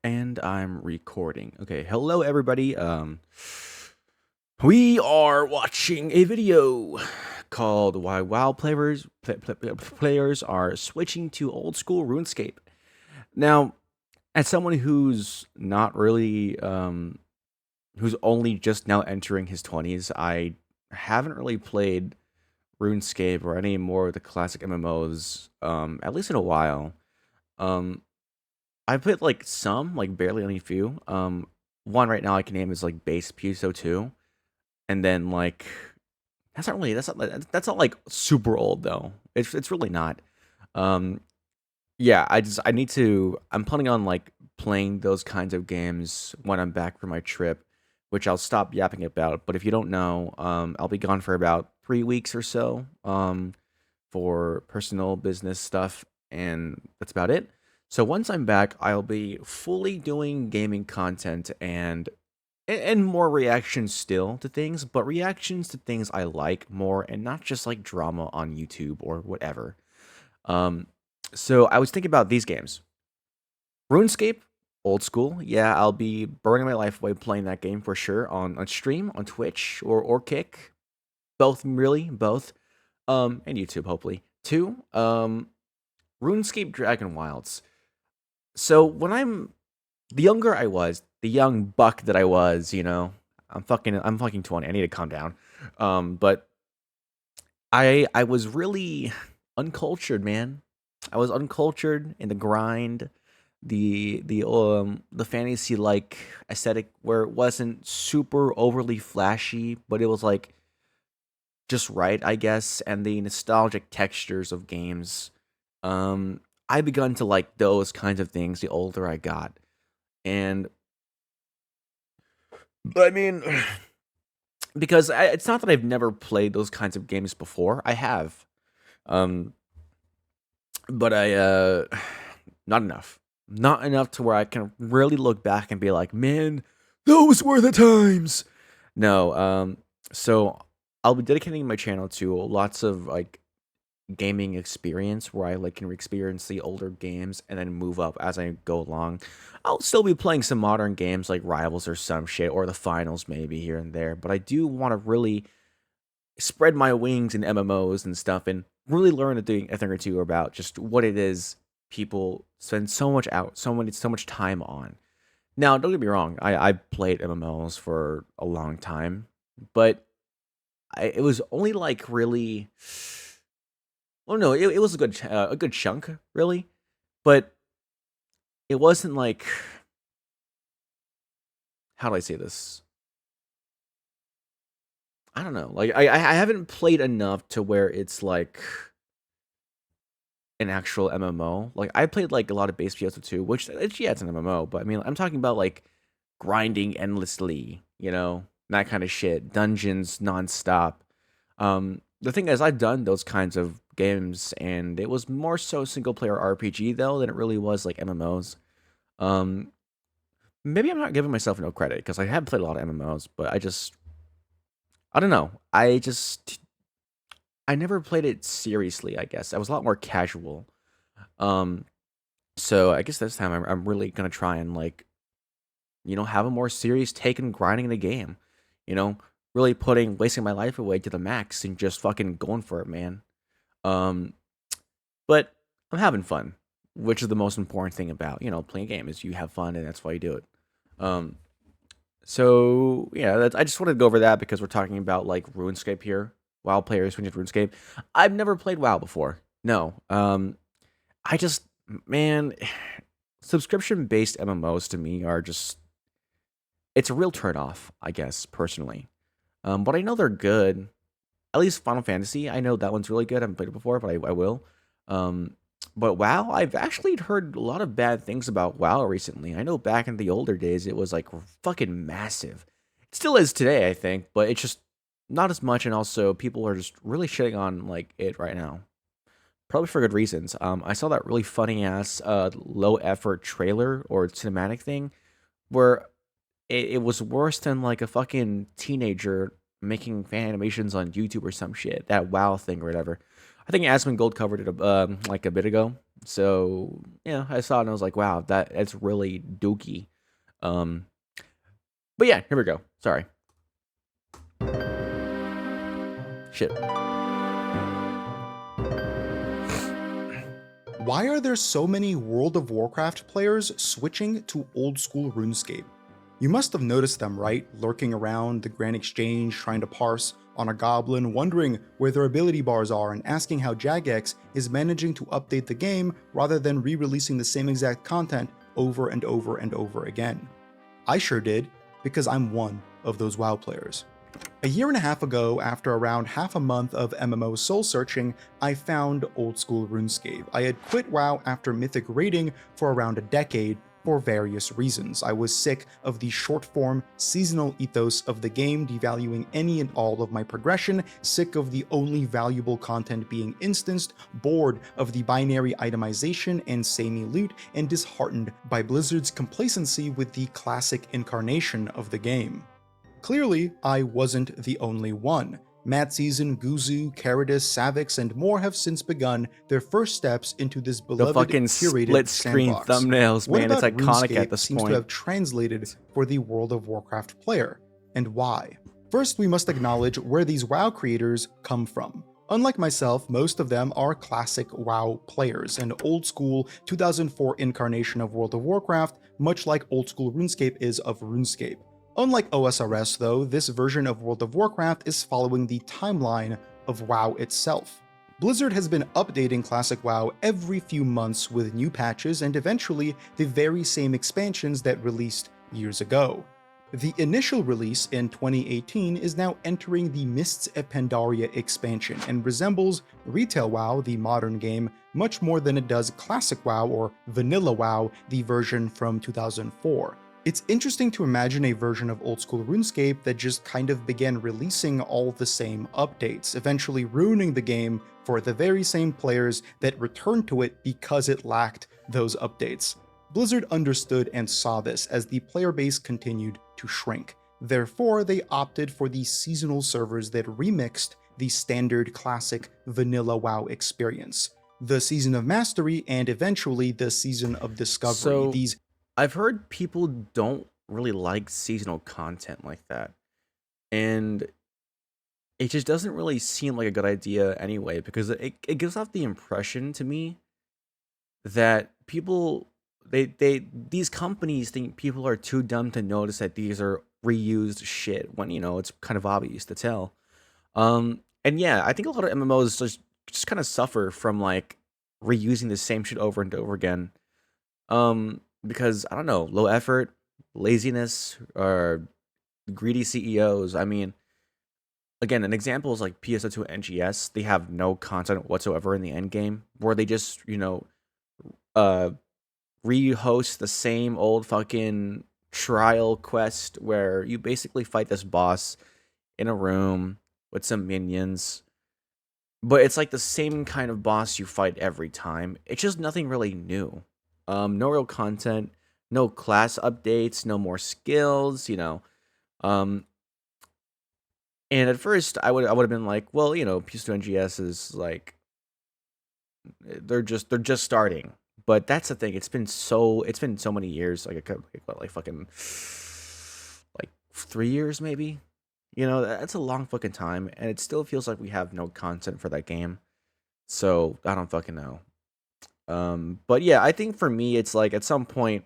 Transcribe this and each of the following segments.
And I'm recording. Okay, hello everybody. We are watching a video called "Why WoW players are switching to old school RuneScape." Now, as someone who's not really, who's only just now entering his 20s, I haven't really played RuneScape or any more of the classic MMOs, at least in a while. Um, I played like some, like barely any few. One right now I can name is like Base Puso 2, and then like that's not like super old though. It's really not. Um, yeah, I need to. I'm planning on like playing those kinds of games when I'm back from my trip, which I'll stop yapping about. But if you don't know, I'll be gone for about 3 weeks or so. For personal business stuff, and that's about it. So once I'm back, I'll be fully doing gaming content and more reactions still to things, but reactions to things I like more and not just like drama on YouTube or whatever. Um, so I was thinking about these games. RuneScape, old school. Yeah, I'll be burning my life away playing that game for sure on stream, on Twitch or Kick. Both really, both. And YouTube hopefully. Two, RuneScape Dragon Wilds. So when I'm the younger I was, the young buck that I was, I'm fucking 20. I need to calm down. But I was really uncultured, man. I was uncultured in the grind, the fantasy like aesthetic where it wasn't super overly flashy, but it was like just right, I guess, and the nostalgic textures of games. Um, I begun to like those kinds of things the older I got, and I mean, because it's not that I've never played those kinds of games before. I have, um, but not enough, not enough to where I can really look back and be like, man, those were the times. No, so I'll be dedicating my channel to lots of like gaming experience where I like can experience the older games and then move up as I go along. I'll still be playing some modern games like Rivals or some shit or the finals maybe here and there, but I do want to really spread my wings in MMOs and stuff and really learn a thing or two about just what it is people spend so much time on. Now, don't get me wrong, I played MMOs for a long time, but it was only like really. Well, no, it was a good chunk, really, but it wasn't like how do I say this? I don't know. Like I haven't played enough to where it's like an actual MMO. Like I played like a lot of base PS2, which yeah, it's an MMO, but I mean I'm talking about like grinding endlessly, that kind of shit, dungeons nonstop. The thing is, I've done those kinds of games, and it was more so single player RPG though than it really was like MMOs. Um, Maybe I'm not giving myself no credit because I have played a lot of MMOs, but I don't know. I never played it seriously. I guess I was a lot more casual. Um, so I guess this time I'm really gonna try and like have a more serious take in grinding the game. You know, really putting wasting my life away to the max and just fucking going for it, man. Um, but I'm having fun, which is the most important thing about playing a game is you have fun and that's why you do it. Um, So yeah, I just wanted to go over that because we're talking about like RuneScape here. WoW players switching to RuneScape. I've never played WoW before. No. I just man, subscription based MMOs to me are just it's a real turn off, I guess, personally. But I know they're good. At least Final Fantasy, I know that one's really good. I haven't played it before, but I will. Um, but WoW, I've actually heard a lot of bad things about WoW recently. I know back in the older days, it was like fucking massive. It still is today, I think, but it's just not as much. And also, people are just really shitting on like it right now, probably for good reasons. I saw that really funny ass low effort trailer or cinematic thing where it was worse than like a fucking teenager making fan animations on YouTube or some shit. That WoW thing or whatever. I think Asmongold covered it like a bit ago. So yeah, I saw it and I was like, wow, that's really dookie. Um, but yeah, here we go. Sorry, shit. Why are there so many World of Warcraft players switching to old school RuneScape? You must have noticed them, right? Lurking around the Grand Exchange, trying to parse on a goblin, wondering where their ability bars are, and asking how Jagex is managing to update the game rather than re-releasing the same exact content over and over and over again. I sure did, because I'm one of those WoW players. A year and a half ago, after around half a month of MMO soul searching, I found old school RuneScape. I had quit WoW after Mythic raiding for around a decade for various reasons. I was sick of the short form, seasonal ethos of the game devaluing any and all of my progression, sick of the only valuable content being instanced, bored of the binary itemization and samey loot, and disheartened by Blizzard's complacency with the classic incarnation of the game. Clearly, I wasn't the only one. Madseason, Guzu, Caridus, Savix, and more have since begun their first steps into this The beloved, fucking curated split screen sandbox. thumbnails, What man, it's about iconic at RuneScape this seems to point. have translated for the World of Warcraft player, and why? First, we must acknowledge where these WoW creators come from. Unlike myself, most of them are classic WoW players, an old school 2004 incarnation of World of Warcraft, much like old school RuneScape is of RuneScape. Unlike OSRS though, this version of World of Warcraft is following the timeline of WoW itself. Blizzard has been updating Classic WoW every few months with new patches and eventually the very same expansions that released years ago. The initial release in 2018 is now entering the Mists of Pandaria expansion and resembles Retail WoW, the modern game, much more than it does Classic WoW or Vanilla WoW, the version from 2004. It's interesting to imagine a version of old school RuneScape that just kind of began releasing all the same updates, eventually ruining the game for the very same players that returned to it because it lacked those updates. Blizzard understood and saw this as the player base continued to shrink. Therefore, they opted for the seasonal servers that remixed the standard classic vanilla WoW experience. The Season of Mastery and eventually the Season of Discovery. So These I've heard people don't really like seasonal content like that, and it just doesn't really seem like a good idea anyway because it gives off the impression to me that people they these companies think people are too dumb to notice that these are reused shit when it's kind of obvious to tell. And yeah, I think a lot of MMOs just kind of suffer from like reusing the same shit over and over again. Because I don't know, low effort, laziness, or greedy CEOs. I mean, again, an example is like PSO2 NGS. They have no content whatsoever in the end game, where they just uh rehost the same old fucking trial quest where you basically fight this boss in a room with some minions. But it's like the same kind of boss you fight every time. It's just nothing really new. No real content, no class updates, no more skills. Um, and at first I would have been like, well, PS2 NGS is like they're just starting. But that's the thing. It's been so many years. Like fucking like 3 years maybe. That's a long fucking time, and it still feels like we have no content for that game. So I don't fucking know. But yeah, I think for me, it's like at some point,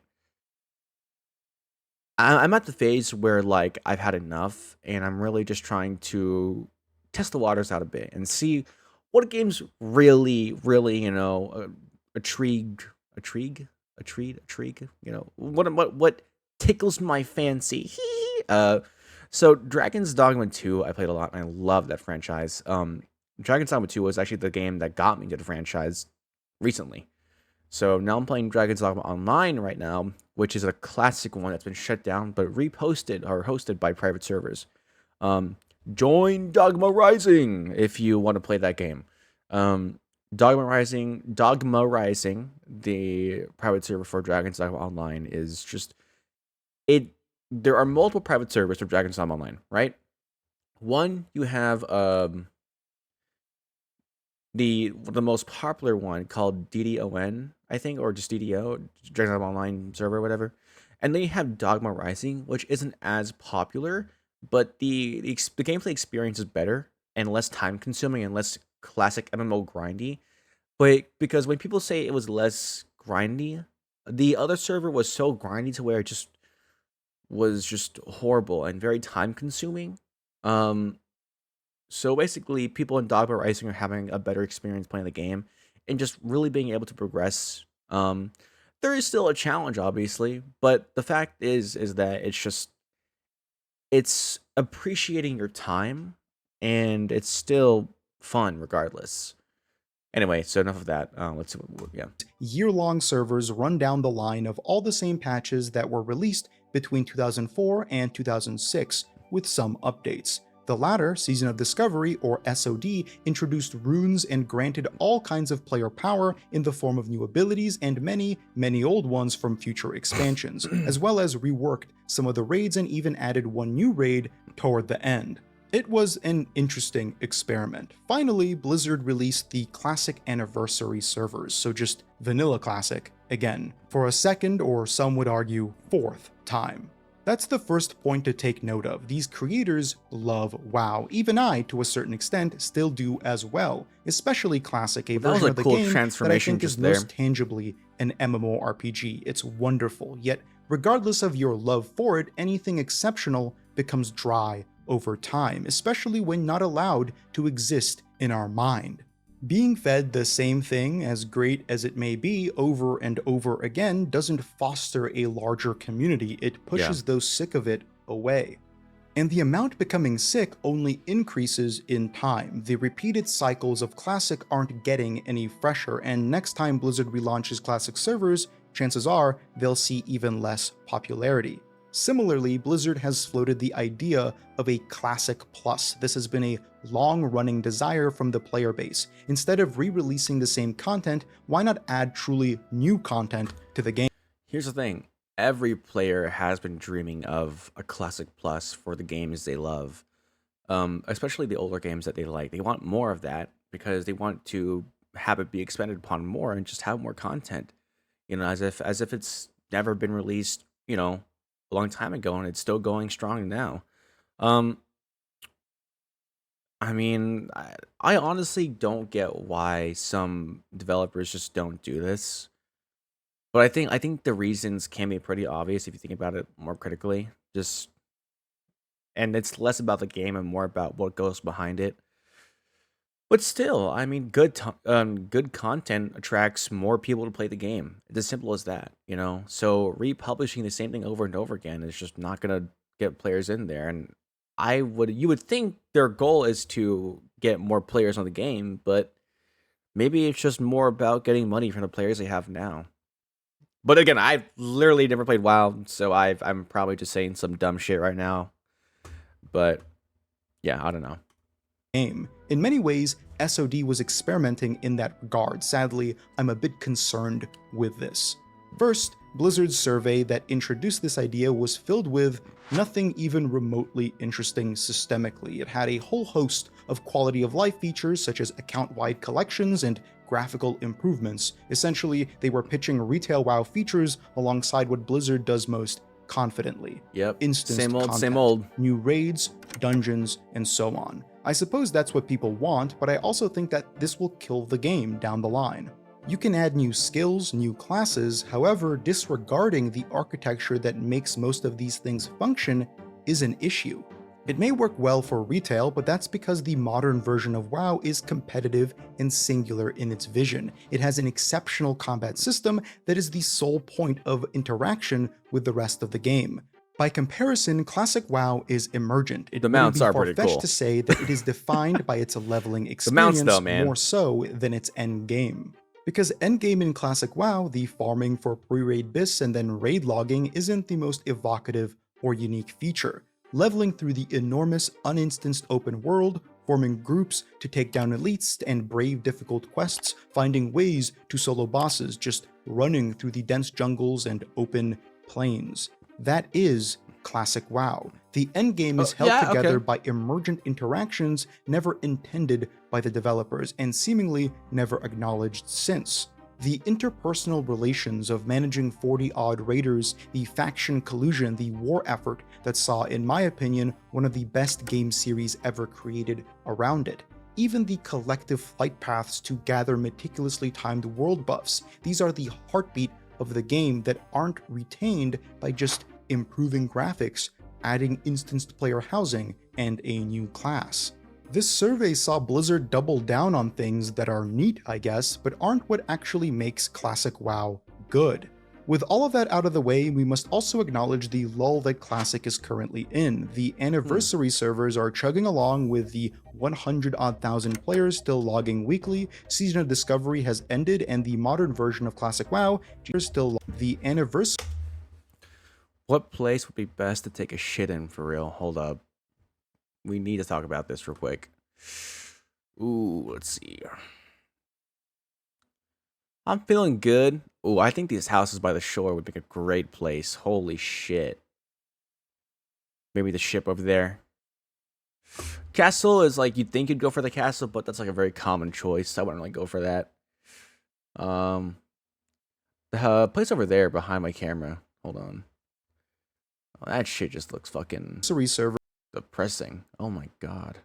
I'm at the phase where like I've had enough, and I'm really just trying to test the waters out a bit and see what games really, intrigue, intrigue, intrigue. What tickles my fancy. So Dragon's Dogma 2, I played a lot, and I love that franchise. Dragon's Dogma 2 was actually the game that got me to the franchise recently. So now I'm playing Dragon's Dogma Online right now, which is a classic one that's been shut down but reposted or hosted by private servers. Um, join Dogma Rising if you want to play that game. Um, Dogma Rising, the private server for Dragon's Dogma Online, is just it. There are multiple private servers for Dragon's Dogma Online, right? One, you have the most popular one called DDoN, I think, or just DDO, Dragon Online Server, whatever. And then you have Dogma Rising, which isn't as popular, but the gameplay experience is better and less time consuming and less classic MMO grindy. But because when people say it was less grindy, the other server was so grindy to where it just was just horrible and very time consuming. Um, so basically, people in Dogma Rising are having a better experience playing the game and just really being able to progress. There is still a challenge, obviously, but the fact is that it's appreciating your time and it's still fun regardless. Anyway, so enough of that. Let's see. Yeah, Year-long servers run down the line of all the same patches that were released between 2004 and 2006, with some updates. The latter, Season of Discovery, or SOD, introduced runes and granted all kinds of player power in the form of new abilities and many, many old ones from future expansions, as well as reworked some of the raids and even added one new raid toward the end. It was an interesting experiment. Finally, Blizzard released the Classic Anniversary servers, so just Vanilla Classic again, for a second, or some would argue fourth, time. That's the first point to take note of. These creators love WoW. Even I, to a certain extent, still do as well, especially Classic, a well, that was version a of the cool game that I transformation think is just there. most tangibly an MMORPG. It's wonderful, yet regardless of your love for it, anything exceptional becomes dry over time, especially when not allowed to exist in our mind. Being fed the same thing, as great as it may be, over and over again doesn't foster a larger community, it Yeah. pushes those sick of it away. And the amount becoming sick only increases in time. The repeated cycles of Classic aren't getting any fresher, and next time Blizzard relaunches Classic servers, chances are they'll see even less popularity. Similarly, Blizzard has floated the idea of a Classic Plus. This has been a long-running desire from the player base. Instead of re-releasing the same content, why not add truly new content to the game? Here's the thing. Every player has been dreaming of a Classic Plus for the games they love. Especially the older games that they like. They want more of that because they want to have it be expanded upon more and just have more content. As if it's never been released, a long time ago and it's still going strong now. Um, I mean, I honestly don't get why some developers just don't do this. But I think the reasons can be pretty obvious if you think about it more critically. Just and it's less about the game and more about what goes behind it. But still, I mean, good content attracts more people to play the game. It's as simple as that. So republishing the same thing over and over again is just not gonna get players in there. And you would think their goal is to get more players on the game, but maybe it's just more about getting money from the players they have now. But again, I've literally never played WoW, so I'm probably just saying some dumb shit right now. But yeah, I don't know. Game. In many ways, SOD was experimenting in that regard. Sadly, I'm a bit concerned with this. First, Blizzard's survey that introduced this idea was filled with nothing even remotely interesting systemically. It had a whole host of quality of life features such as account-wide collections and graphical improvements. Essentially, they were pitching retail WoW features alongside what Blizzard does most confidently. Yep. Instanced Same old, same content, old. new raids, dungeons, and so on. I suppose that's what people want, but I also think that this will kill the game down the line. You can add new skills, new classes, however, disregarding the architecture that makes most of these things function is an issue. It may work well for retail, but that's because the modern version of WoW is competitive and singular in its vision. It has an exceptional combat system that is the sole point of interaction with the rest of the game. By comparison, Classic WoW is emergent. It The wouldn't mounts be are pretty far-fetched cool. to say that it is defined by its leveling The mounts, experience though, man. more so than its endgame. Because endgame in Classic WoW, the farming for pre-raid bis and then raid logging, isn't the most evocative or unique feature. Leveling through the enormous uninstanced open world, forming groups to take down elites and brave difficult quests, finding ways to solo bosses, just running through the dense jungles and open plains. That is Classic WoW. The endgame is held Yeah, okay. together by emergent interactions never intended by the developers and seemingly never acknowledged since. The interpersonal relations of managing 40-odd raiders, the faction collusion, the war effort that saw, in my opinion, one of the best game series ever created around it. Even the collective flight paths to gather meticulously timed world buffs, these are the heartbeat of the game that aren't retained by just improving graphics, adding instanced player housing, and a new class. This survey saw Blizzard double down on things that are neat, I guess, but aren't what actually makes classic WoW good. With all of that out of the way, we must also acknowledge the lull that Classic is currently in. The Hmm. anniversary servers are chugging along with the 100-odd thousand players still logging weekly, Season of Discovery has ended, and the modern version of Classic WoW is still the anniversary. What place would be best to take a shit in for real? Hold up. We need to talk about this real quick. Ooh, let's see. I'm feeling good. Ooh, I think these houses by the shore would make a great place. Holy shit. Maybe the ship over there. Castle is like, you'd think you'd go for the castle, but that's like a very common choice. I wouldn't really go for that. Um, the place over there behind my camera. Hold on. Oh, that shit just looks fucking Server depressing. Oh my god.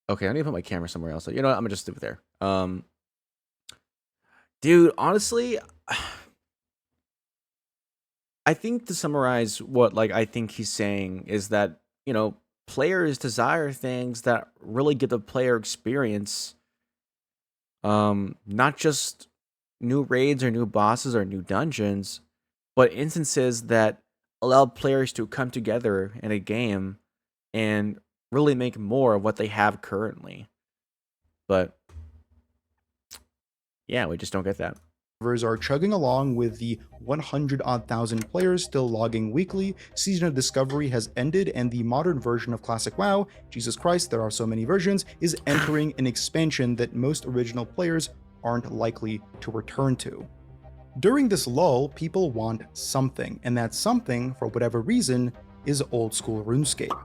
Okay, I need to put my camera somewhere else. So, you know what? I'm gonna just do it there. Dude, honestly, I think to summarize what like I think he's saying is that, players desire things that really give the player experience. Not just new raids or new bosses or new dungeons, but instances that allow players to come together in a game and really make more of what they have currently. But yeah, we just don't get that. are chugging along with the 100-odd thousand players still logging weekly, Season of Discovery has ended, and the modern version of Classic WoW, Jesus Christ, there are so many versions, is entering an expansion that most original players aren't likely to return to. During this lull, people want something, and that something, for whatever reason, is old school RuneScape.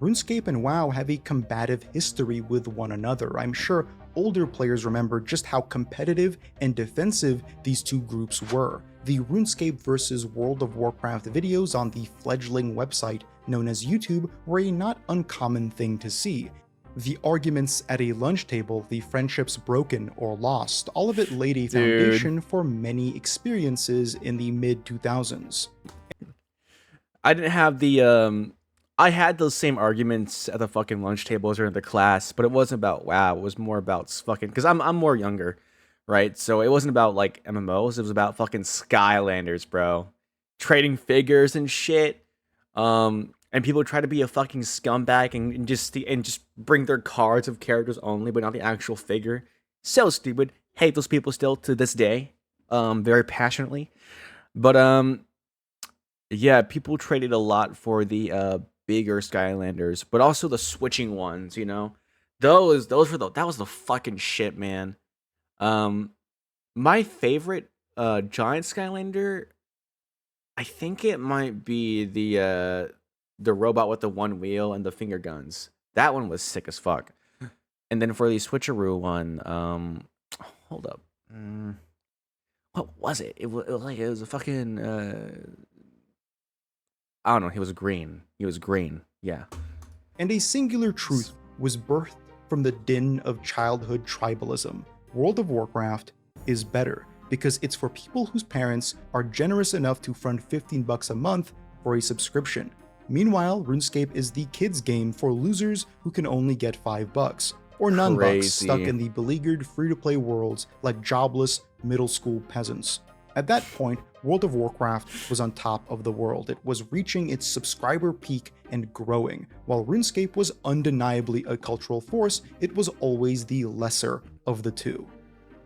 RuneScape and WoW have a combative history with one another. I'm sure older players remember just how competitive and defensive these two groups were. The RuneScape versus World of Warcraft videos on the fledgling website known as YouTube were a not uncommon thing to see. The arguments at a lunch table, the friendships broken or lost, all of it laid a Dude, foundation for many experiences in the mid-2000s. I didn't have I had those same arguments at the fucking lunch tables or in the class, but it wasn't about WoW. It was more about fucking because I'm more younger, right? So it wasn't about like MMOs. It was about fucking Skylanders, bro. Trading figures and shit. And people try to be a fucking scumbag and just bring their cards of characters only, but not the actual figure. So stupid. Hate those people still to this day. Very passionately. But yeah, people traded a lot for the bigger Skylanders, but also the switching ones, you know? Those were that was the fucking shit, man. Um my favorite giant Skylander, I think it might be the robot with the one wheel and the finger guns. That one was sick as fuck. And then for the switcheroo one, hold up. What was it? It was a fucking I don't know. He was green. He was green. Yeah. And a singular truth was birthed from the din of childhood tribalism. World of Warcraft is better because it's for people whose parents are generous enough to front $15 a month for a subscription. Meanwhile, RuneScape is the kids game for losers who can only get $5 or none bucks stuck Crazy. in the beleaguered free-to-play worlds like jobless middle school peasants. At that point, World of Warcraft was on top of the world. It was reaching its subscriber peak and growing. While RuneScape was undeniably a cultural force, it was always the lesser of the two.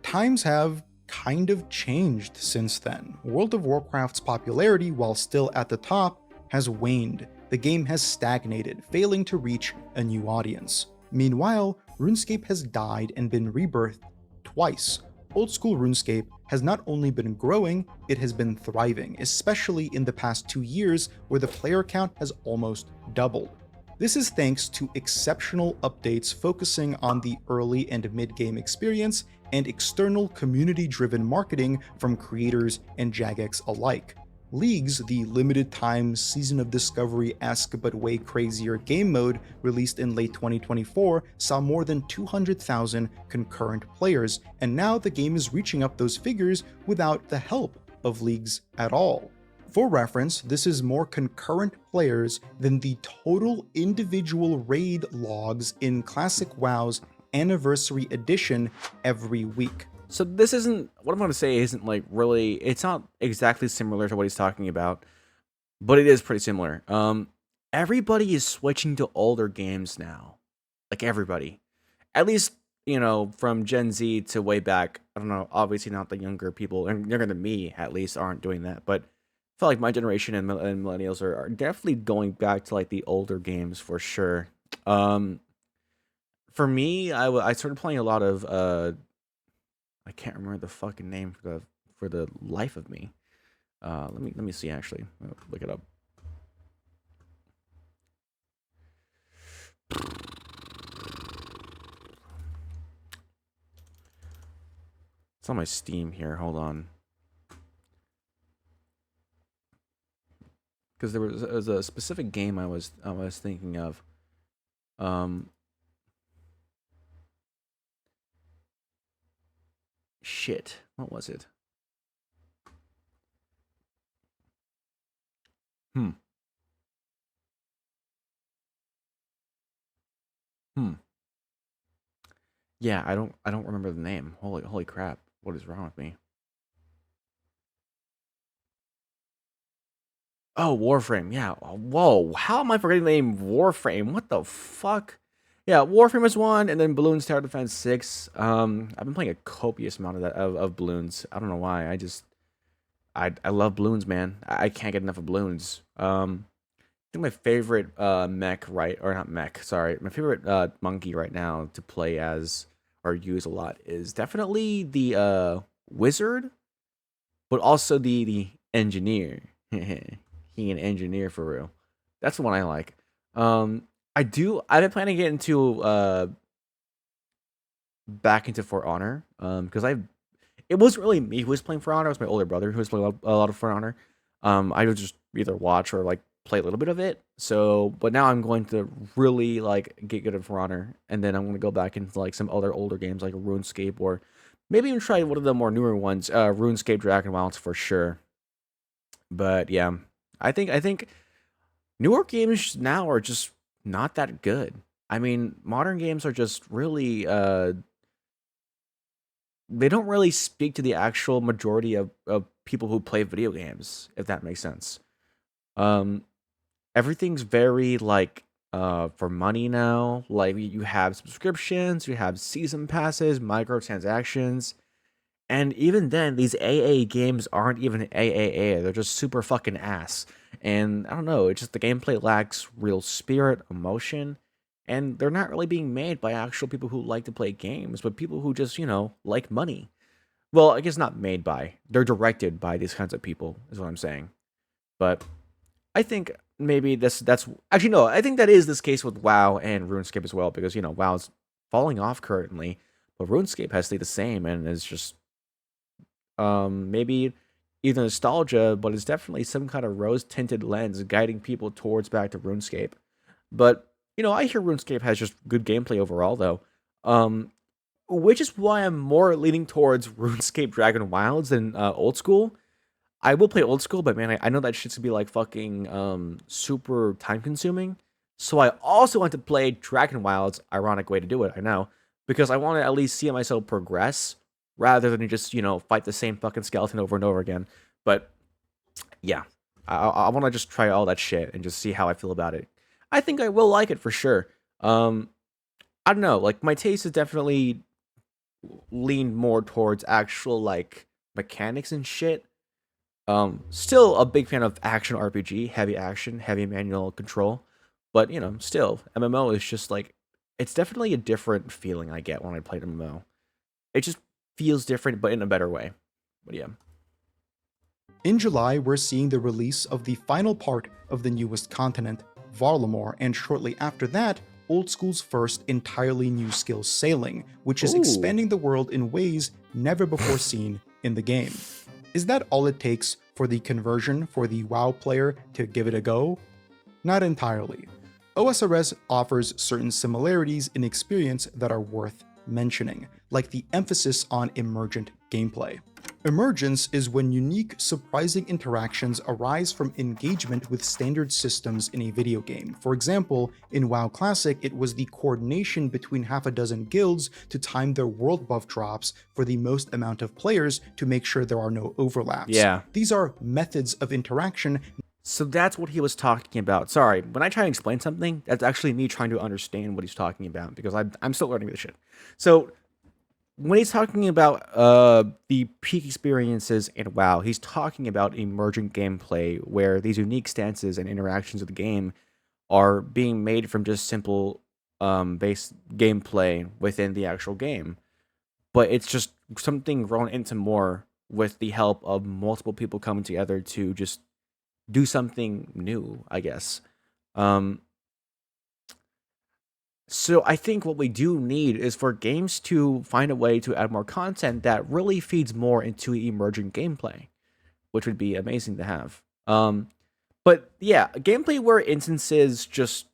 Times have kind of changed since then. World of Warcraft's popularity, while still at the top, has waned. The game has stagnated, failing to reach a new audience. Meanwhile, RuneScape has died and been rebirthed twice. Old school RuneScape has not only been growing, it has been thriving, especially in the past 2 years where the player count has almost doubled. This is thanks to exceptional updates focusing on the early and mid game experience and external community driven marketing from creators and Jagex alike. Leagues, the limited time Season of Discovery esque but way crazier game mode released in late 2024, saw more than 200,000 concurrent players, and now the game is reaching up those figures without the help of leagues at all. For reference, this is more concurrent players than the total individual raid logs in Classic WoW's Anniversary Edition every week. So this isn't what I'm going to say isn't like really. It's not exactly similar to what he's talking about, but it is pretty similar. Everybody is switching to older games now, like everybody. At least from Gen Z to way back. I don't know. Obviously, not the younger people, and younger than me at least, aren't doing that. But I feel like my generation and millennials are definitely going back to like the older games for sure. Um, for me, I started playing a lot of I can't remember the fucking name for the life of me. Let me see actually. I'll look it up. It's on my Steam here. Hold on. Because there was a specific game I was thinking of. Um, shit. What was it? Hmm. Hmm. Yeah, I don't remember the name. Holy crap. What is wrong with me? Oh, Warframe. Yeah. Whoa. How am I forgetting the name Warframe? What the fuck? Yeah, Warframe is one, and then Bloons Tower Defense 6. I've been playing a copious amount of that of Bloons. I don't know why. I love Bloons, man. I can't get enough of Bloons. I think my favorite mech, right, or not mech, sorry, my favorite monkey right now to play as or use a lot is definitely the wizard, but also the engineer. He an engineer for real. That's the one I like. Um, I've been planning to get into back into For Honor. Because it wasn't really me who was playing For Honor. It was my older brother who was playing a lot of For Honor. I would just either watch or like play a little bit of it. So, but now I'm going to really like get good at For Honor, and then I'm going to go back into like some other older games like RuneScape or maybe even try one of the more newer ones, RuneScape Dragon Wilds for sure. But yeah, I think newer games now are just not that good. I mean, modern games are just really they don't really speak to the actual majority of people who play video games, if that makes sense. Um, Everything's very like for money now. Like you have subscriptions, you have season passes, microtransactions, and even then, these AA games aren't even AAA. They're just super fucking ass. And I don't know, it's just the gameplay lacks real spirit, emotion, and they're not really being made by actual people who like to play games, but people who just, like money. Well, I guess not made by. They're directed by these kinds of people, is what I'm saying. But I think maybe that's actually no, I think that is this case with WoW and RuneScape as well, because WoW's falling off currently, but RuneScape has stayed the same and is just maybe either nostalgia, but it's definitely some kind of rose tinted lens guiding people towards back to RuneScape. But I hear RuneScape has just good gameplay overall, though. Um, which is why I'm more leaning towards RuneScape Dragon Wilds than old school. I will play old school, but man, I know that shit's gonna be like fucking super time consuming. So I also want to play Dragon Wilds. Ironic way to do it, I know, because I want to at least see myself progress rather than just fight the same fucking skeleton over and over again. But yeah, I want to just try all that shit and just see how I feel about it. I think I will like it for sure. Um, I don't know, like my taste is definitely leaned more towards actual like mechanics and shit. Still a big fan of action RPG, heavy action, heavy manual control, but still MMO is just like it's definitely a different feeling I get when I play MMO. It just feels different, but in a better way. But yeah. In July, we're seeing the release of the final part of the newest continent, Varlamore, and shortly after that, Old School's first entirely new skill, Sailing, which is Ooh. expanding the world in ways never before seen in the game. Is that all it takes for the conversion for the WoW player to give it a go? Not entirely. OSRS offers certain similarities in experience that are worth mentioning, like the emphasis on emergent gameplay. Emergence is when unique, surprising interactions arise from engagement with standard systems in a video game. For example, in WoW Classic, it was the coordination between half a dozen guilds to time their world buff drops for the most amount of players to make sure there are no overlaps. Yeah. These are methods of interaction. So that's what he was talking about. Sorry, when I try to explain something, that's actually me trying to understand what he's talking about because I'm still learning this shit. So when he's talking about the peak experiences in WoW, he's talking about emergent gameplay where these unique stances and interactions of the game are being made from just simple base gameplay within the actual game. But it's just something grown into more with the help of multiple people coming together to just do something new, I guess. Um, so I think what we do need is for games to find a way to add more content that really feeds more into emergent gameplay, which would be amazing to have. But yeah, gameplay where instances just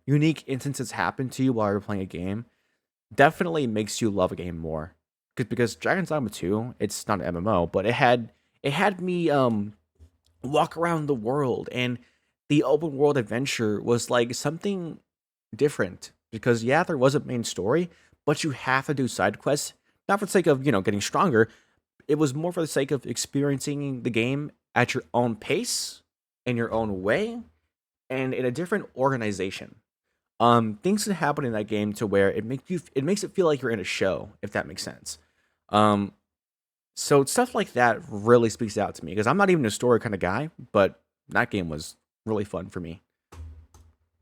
unique instances happen to you while you're playing a game definitely makes you love a game more. Because Dragon's Dogma 2, it's not an MMO, but it had me walk around the world, and the open world adventure was like something different because yeah, there was a main story, but you have to do side quests not for the sake of getting stronger. It was more for the sake of experiencing the game at your own pace, in your own way, and in a different organization. Things can happen in that game to where it makes it feel like you're in a show, if that makes sense. Um, so stuff like that really speaks out to me because I'm not even a story kind of guy, but that game was really fun for me.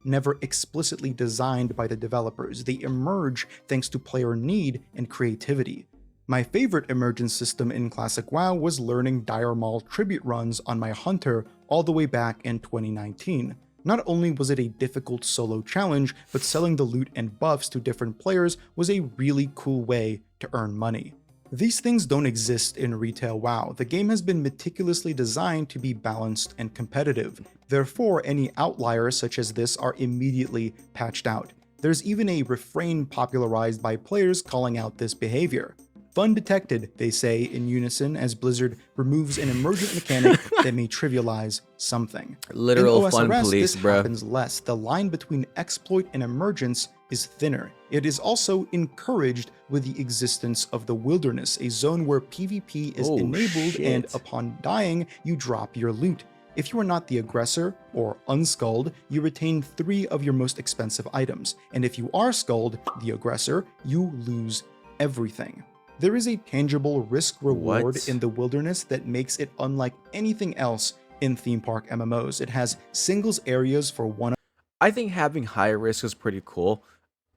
Never explicitly designed by the developers. They emerge thanks to player need and creativity. My favorite emergence system in Classic WoW was learning Dire Maul tribute runs on my Hunter all the way back in 2019. Not only was it a difficult solo challenge, but selling the loot and buffs to different players was a really cool way to earn money. These things don't exist in retail WoW. The game has been meticulously designed to be balanced and competitive. Therefore, any outliers such as this are immediately patched out. There's even a refrain popularized by players calling out this behavior. Fun detected, they say in unison as Blizzard removes an emergent mechanic that may trivialize something. In Literal fun OSRS, police, this bro. happens less. The line between exploit and emergence is thinner. It is also encouraged with the existence of the Wilderness, a zone where PvP is Oh enabled and shit. upon dying, you drop your loot. If you are not the aggressor or unskulled, you retain 3 of your most expensive items, and if you are skulled, the aggressor, you lose everything. There is a tangible risk reward What? in the Wilderness that makes it unlike anything else in theme park MMOs. It has singles areas for one. I think having high risk is pretty cool.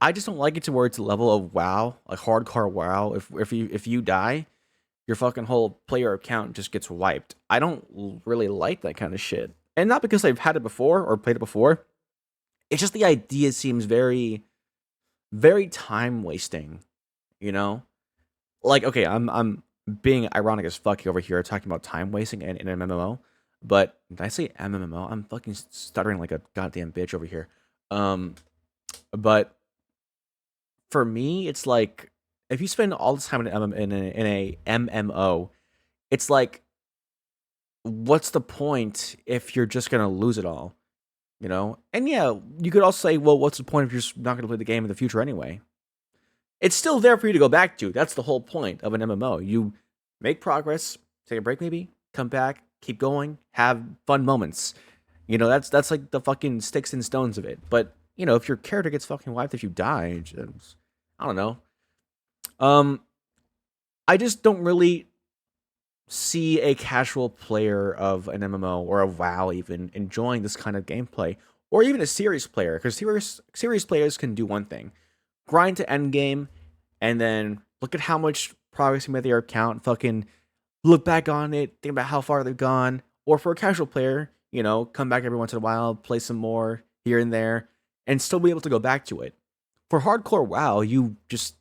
I just don't like it to where it's a level of WoW, like hardcore WoW. If you die, your fucking whole player account just gets wiped. I don't really like that kind of shit. And not because I've had it before or played it before. It's just the idea seems very, very time wasting. You know, like okay, I'm being ironic as fuck over here talking about time wasting in an MMO. But did I say MMO? I'm fucking stuttering like a goddamn bitch over here. Um, but for me, it's like if you spend all this time in a MMO, it's like what's the point if you're just gonna lose it all? You know? And yeah, you could also say, well, what's the point if you're just not gonna play the game in the future anyway? It's still there for you to go back to. That's the whole point of an MMO. You make progress, take a break maybe, come back, keep going, have fun moments. That's like the fucking sticks and stones of it. But if your character gets fucking wiped if you die, I don't know. Um, I just don't really see a casual player of an MMO or a WoW even enjoying this kind of gameplay, or even a serious player, because serious players can do one thing: grind to end game, and then look at how much progress you made their account, fucking look back on it, think about how far they've gone, or for a casual player, come back every once in a while, play some more here and there, and still be able to go back to it. For hardcore WoW, you just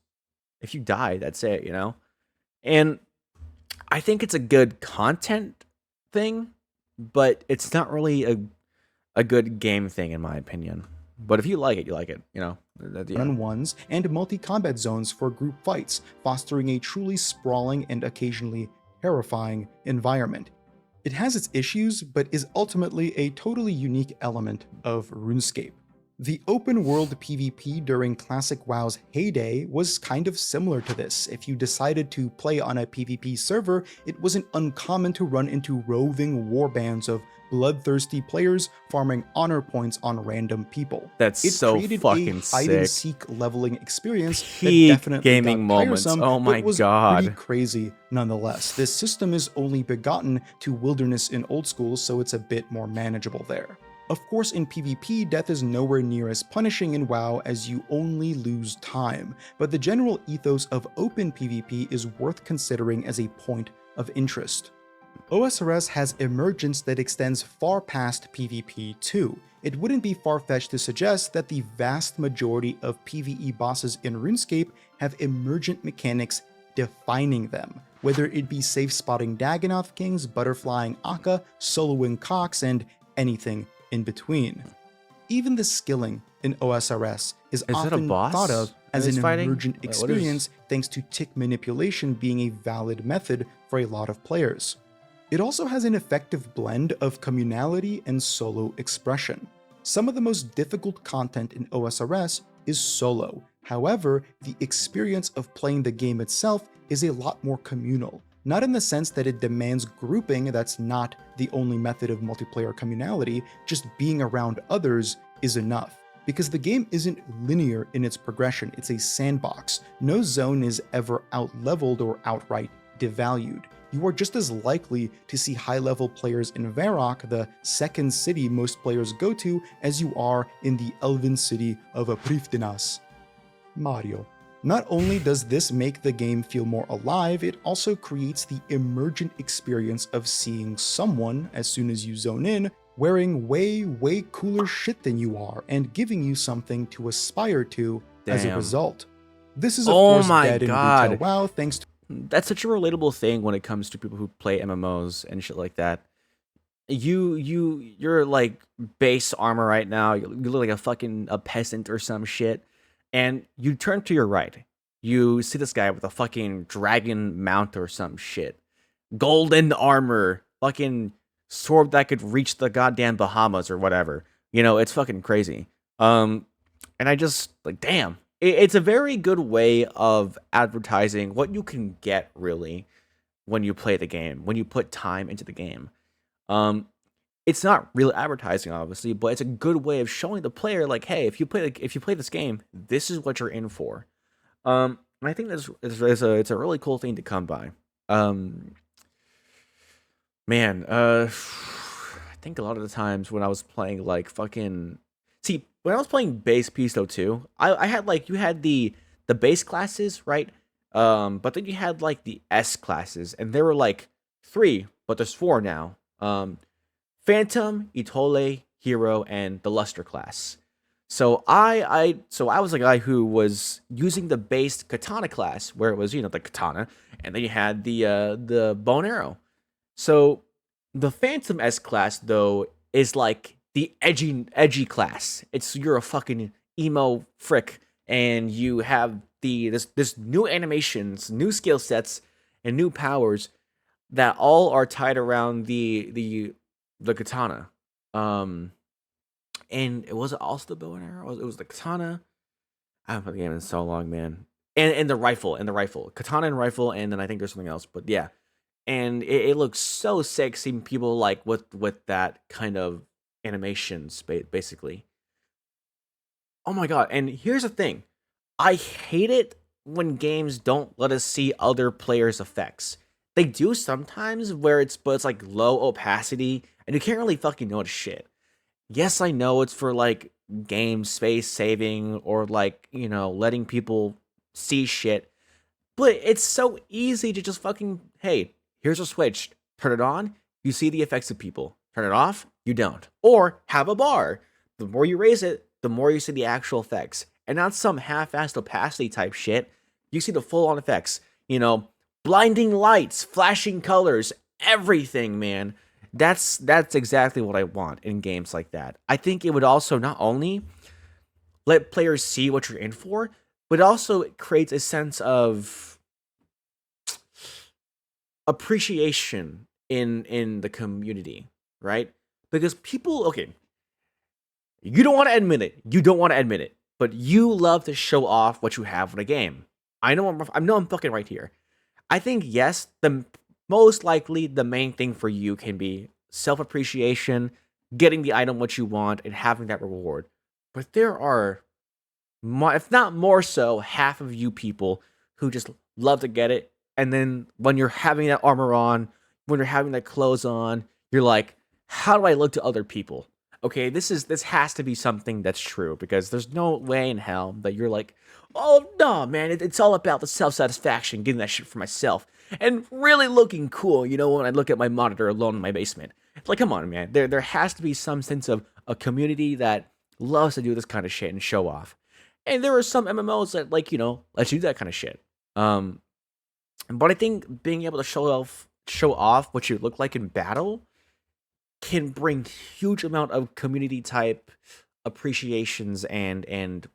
if you die, that's it. And I think it's a good content thing, but it's not really a good game thing in my opinion. But if you like it, you like it. Yeah. One-on-ones, and multi-combat zones for group fights, fostering a truly sprawling and occasionally terrifying environment. It has its issues, but is ultimately a totally unique element of RuneScape. The open world PvP during Classic WoW's heyday was kind of similar to this. If you decided to play on a PvP server, it wasn't uncommon to run into roving warbands of bloodthirsty players farming honor points on random people. That's It so created a fucking hide and sick. seek leveling experience that Peak definitely got gaming moments. tiresome, Oh my but was pretty god. crazy nonetheless. This system is only begotten to wilderness in old school, so it's a bit more manageable there. Of course, in PvP, death is nowhere near as punishing in WoW as you only lose time, but the general ethos of open PvP is worth considering as a point of interest. OSRS has emergence that extends far past PvP too. It wouldn't be far-fetched to suggest that the vast majority of PvE bosses in RuneScape have emergent mechanics defining them, whether it be safe spotting Dagannoth Kings, butterflying Akka, soloing Cox, and anything in between. Even the skilling in OSRS is Is it a often thought boss of as he's an fighting? emergent What is experience thanks to tick manipulation being a valid method for a lot of players. It also has an effective blend of communality and solo expression. Some of the most difficult content in OSRS is solo. However, the experience of playing the game itself is a lot more communal. Not in the sense that it demands grouping, that's not the only method of multiplayer communality, just being around others is enough. Because the game isn't linear in its progression, it's a sandbox. No zone is ever out-leveled or outright devalued. You are just as likely to see high-level players in Varrock, the second city most players go to, as you are in the elven city of Prifdinas. Mario. Not only does this make the game feel more alive, it also creates the emergent experience of seeing someone, as soon as you zone in, wearing way cooler shit than you are, and giving you something to aspire to as a damn. result. This is of Oh course my dead in retail god. WoW thanks to That's such a relatable thing when it comes to people who play MMOs and shit like that. You're like base armor right now. You look like a peasant or some shit, and you turn to your right. You see this guy with a fucking dragon mount or some shit, golden armor, fucking sword that could reach the goddamn Bahamas or whatever. It's fucking crazy. And I just like, damn, it's a very good way of advertising what you can get really when you play the game, when you put time into the game. Um, it's not real advertising, obviously, but it's a good way of showing the player, like, hey, if you play this game, this is what you're in for. And I think this is it's a really cool thing to come by. Um, Man, I think a lot of the times when I was playing like fucking see when I was playing base Pisto too, I had like you had the base classes, right? But then you had like the S classes, and there were like three, but there's four now. Phantom, Itole, Hero, and the Luster class. So I was a guy who was using the base Katana class, where it was the katana, and then you had the bow and arrow. So the Phantom S class though is like the edgy class. You're a fucking emo frick, and you have this new animations, new skill sets, and new powers that all are tied around the katana. Um, and it was also the bow and arrow. It was the katana. I haven't played the game in so long, man. And the rifle, katana and rifle, and then I think there's something else. But yeah, and it looks so sick seeing people like with that kind of animation basically. Oh my god! And here's the thing, I hate it when games don't let us see other players' effects. They do sometimes but it's like low opacity and you can't really fucking notice shit. Yes, I know it's for like game space saving or like letting people see shit, but it's so easy to just fucking, hey, Here's a switch. Turn it on, you see the effects of people. Turn it off, you don't. Or have a bar. The more you raise it, the more you see the actual effects. And not some half-assed opacity type shit. You see the full-on effects. You know, blinding lights, flashing colors, everything, man. That's exactly what I want in games like that. I think it would also not only let players see what you're in for, but also it creates a sense of appreciation in the community, right? Because people, okay, you don't want to admit it. You don't want to admit it, but you love to show off what you have in a game. I know I'm fucking right here. I think yes, the most likely the main thing for you can be self-appreciation, getting the item what you want, and having that reward. But there are, if not more so, half of you people who just love to get it, and then when you're having that armor on, when you're having that clothes on, you're like, how do I look to other people? Okay, this has to be something that's true because there's no way in hell that you're like, oh no, man, it's all about the self satisfaction, getting that shit for myself, and really looking cool. You know, when I look at my monitor alone in my basement, it's like, come on, man, there has to be some sense of a community that loves to do this kind of shit and show off. And there are some MMOs that like, you know, let you do that kind of shit. Um, but I think being able to show off what you look like in battle can bring huge amount of community type appreciations and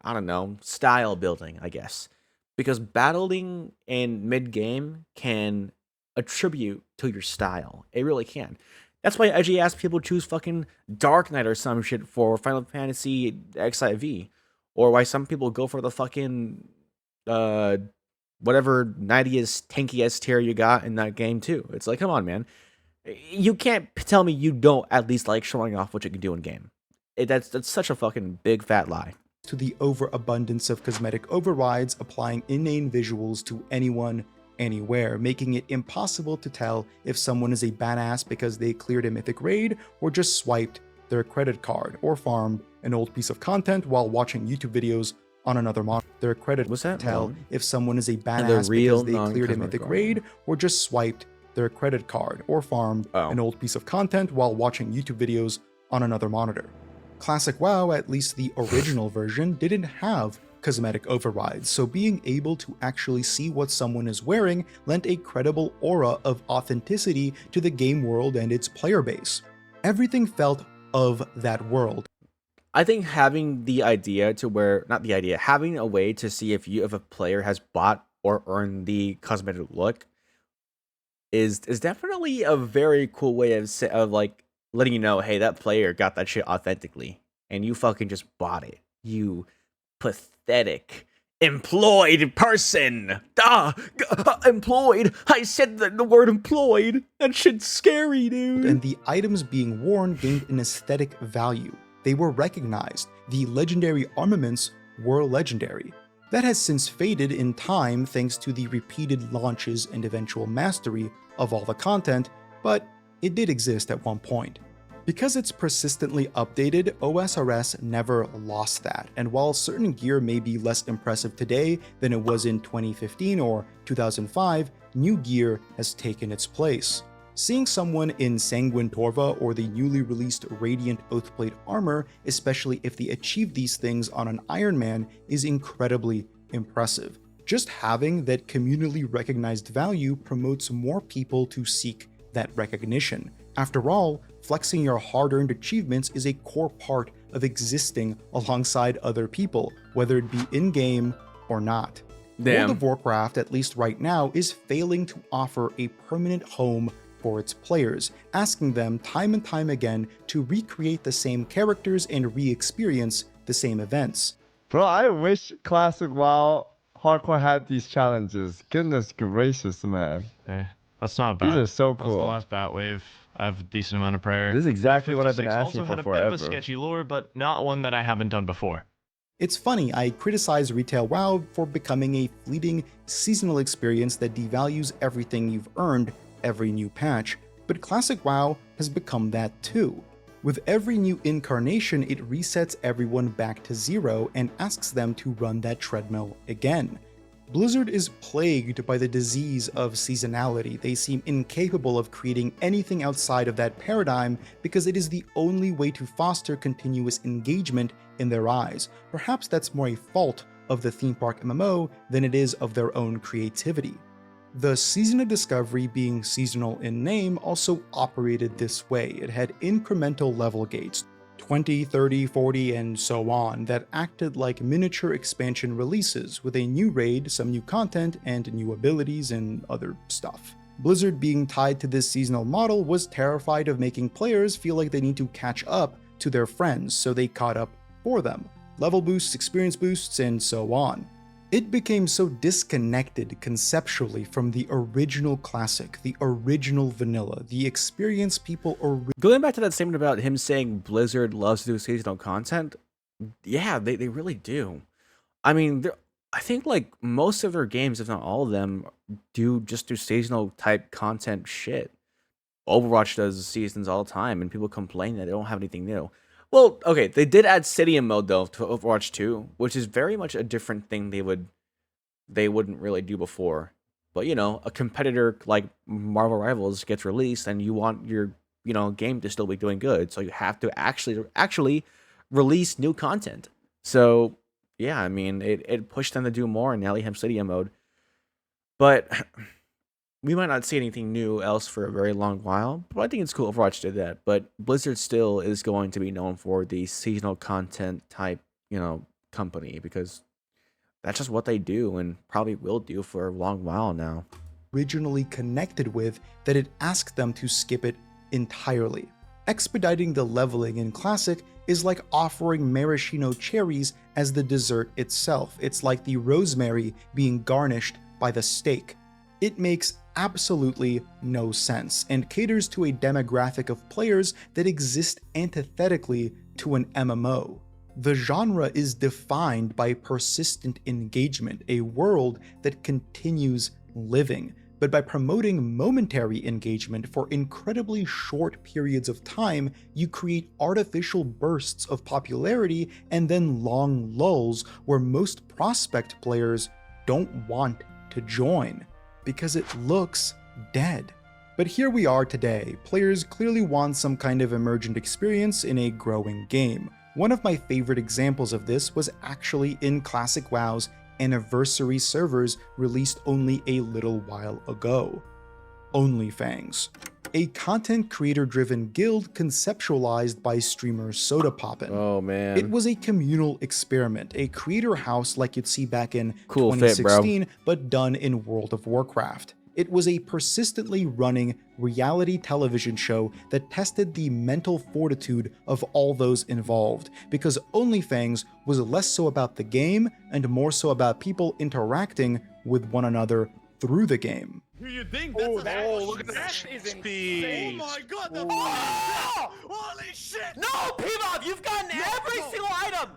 I don't know, style building, I guess. Because battling in mid game can attribute to your style. It really can. That's why edgy ass people choose fucking Dark Knight or some shit for Final Fantasy XIV. Or why some people go for the fucking uh whatever 90th tankiest tier you got in that game too. It's like, come on, man. You can't tell me you don't at least like showing off what you can do in game. That's such a fucking big fat lie. To the overabundance of cosmetic overrides applying inane visuals to anyone, anywhere, making it impossible to tell if someone is a badass because they cleared a mythic raid or just swiped their credit card or farmed an old piece of content while watching YouTube videos on another monitor. Their credit Was that tell wrong? if someone is a And the badass real because they cleared a non-cosmetic mythic armor. raid or just swiped their credit card or farmed Oh. an old piece of content while watching YouTube videos on another monitor. Classic WoW, at least the original version, didn't have cosmetic overrides, so being able to actually see what someone is wearing lent a credible aura of authenticity to the game world and its player base. Everything felt of that world. I think having the idea to where, not the idea, having a way to see if a player has bought or earned the cosmetic look is definitely a very cool way of like letting you know, hey, that player got that shit authentically, and you fucking just bought it. You pathetic employed person. Employed. I said the word employed. That shit's scary, dude. And the items being worn gained an aesthetic value. They were recognized. The legendary armaments were legendary. That has since faded in time thanks to the repeated launches and eventual mastery of all the content, but it did exist at one point. Because it's persistently updated, OSRS never lost that, and while certain gear may be less impressive today than it was in 2015 or 2005, new gear has taken its place. Seeing someone in Sanguine Torva or the newly released Radiant Oathplate armor, especially if they achieve these things on an Iron Man, is incredibly impressive. Just having that communally recognized value promotes more people to seek that recognition. After all, flexing your hard-earned achievements is a core part of existing alongside other people, whether it be in-game or not. Damn. World of Warcraft, at least right now, is failing to offer a permanent home for its players, asking them time and time again to recreate the same characters and re-experience the same events. Bro, I wish Classic WoW Hardcore had these challenges. Goodness gracious, man. Hey, that's not bad. These are so That's the cool. last bat wave. I have a decent amount of prayer. This is exactly what I've been 56 asking also for had a forever. bit of a sketchy lore, but not one that I haven't done before. It's funny, I criticize retail WoW for becoming a fleeting seasonal experience that devalues everything you've earned every new patch, but Classic WoW has become that too. With every new incarnation, it resets everyone back to zero and asks them to run that treadmill again. Blizzard is plagued by the disease of seasonality. They seem incapable of creating anything outside of that paradigm because it is the only way to foster continuous engagement in their eyes. Perhaps that's more a fault of the theme park MMO than it is of their own creativity. The Season of Discovery, being seasonal in name, also operated this way. It had incremental level gates, 20, 30, 40, and so on, that acted like miniature expansion releases with a new raid, some new content, and new abilities and other stuff. Blizzard, being tied to this seasonal model, was terrified of making players feel like they need to catch up to their friends, so they caught up for them. Level boosts, experience boosts, and so on. It became so disconnected conceptually from the original classic, the original vanilla, the experience people Going back to that statement about him saying Blizzard loves to do seasonal content, yeah, they really do. I mean, I think like most of their games, if not all of them, do seasonal type content shit. Overwatch does seasons all the time, and people complain that they don't have anything new. Well, okay, they did add City mode though to Overwatch 2, which is very much a different thing they wouldn't really do before. But you know, a competitor like Marvel Rivals gets released, and you want your game to still be doing good, so you have to actually release new content. So yeah, I mean, it pushed them to do more, and now they have City mode. But we might not see anything new else for a very long while, but I think it's cool Overwatch did that. But Blizzard still is going to be known for the seasonal content type, company, because that's just what they do and probably will do for a long while now. originally connected with, that it asked them to skip it entirely. Expediting the leveling in Classic is like offering maraschino cherries as the dessert itself. It's like the rosemary being garnished by the steak. It makes absolutely no sense and caters to a demographic of players that exist antithetically to an MMO. The genre is defined by persistent engagement, a world that continues living, but by promoting momentary engagement for incredibly short periods of time, you create artificial bursts of popularity and then long lulls where most prospect players don't want to join, because it looks dead. But here we are today. Players clearly want some kind of emergent experience in a growing game. One of my favorite examples of this was actually in Classic WoW's anniversary servers released only a little while ago. OnlyFans, a content creator-driven guild conceptualized by streamer Sodapoppin. Oh man. It was a communal experiment, a creator house like you'd see back in Cool fit, bro. 2016, but done in World of Warcraft. It was a persistently running reality television show that tested the mental fortitude of all those involved, because OnlyFans was less so about the game and more so about people interacting with one another through the game. You think that's look at that insane. Oh my god, the holy shit! No, Pivov, you've gotten every single item.